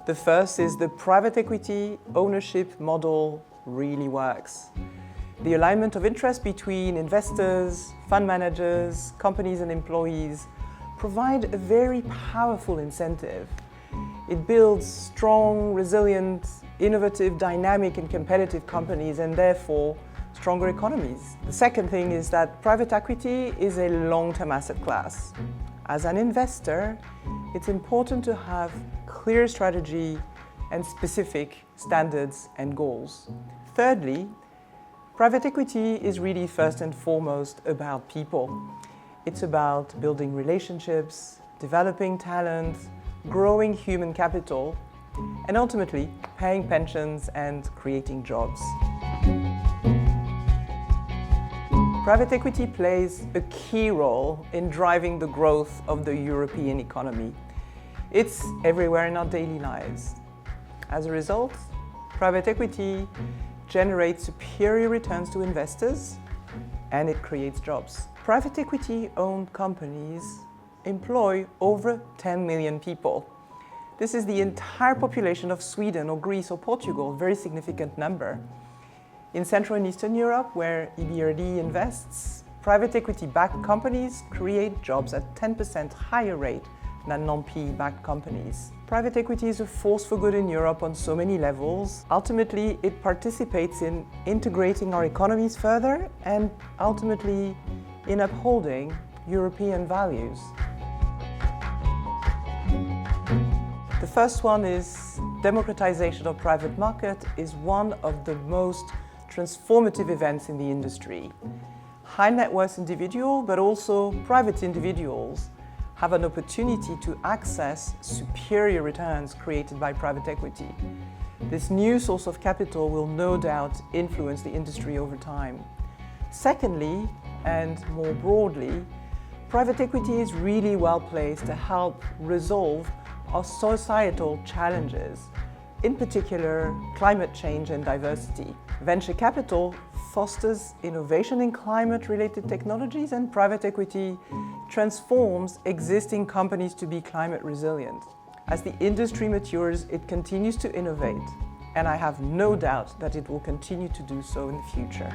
The first is the private equity ownership model really works. The alignment of interest between investors, fund managers, companies and employees provide a very powerful incentive. It builds strong, resilient, innovative, dynamic and competitive companies and therefore stronger economies. The second thing is that private equity is a long-term asset class. As an investor, it's important to have clear strategy and specific standards and goals. Thirdly, private equity is really first and foremost about people. It's about building relationships, developing talent, growing human capital, and ultimately paying pensions and creating jobs. Private equity plays a key role in driving the growth of the European economy. It's everywhere in our daily lives. As a result, private equity generates superior returns to investors and it creates jobs. Private equity-owned companies employ over 10 million people. This is the entire population of Sweden or Greece or Portugal, a very significant number. In Central and Eastern Europe, where EBRD invests, private equity-backed companies create jobs at 10% higher rate than non-PE-backed companies. Private equity is a force for good in Europe on so many levels. Ultimately, it participates in integrating our economies further and ultimately in upholding European values. The first one is democratization of private market is one of the most transformative events in the industry. High net worth individuals, but also private individuals, have an opportunity to access superior returns created by private equity. This new source of capital will no doubt influence the industry over time. Secondly, and more broadly, private equity is really well placed to help resolve our societal challenges, in particular climate change and diversity. Venture capital fosters innovation in climate-related technologies, and private equity transforms existing companies to be climate resilient. As the industry matures, it continues to innovate, and I have no doubt that it will continue to do so in the future.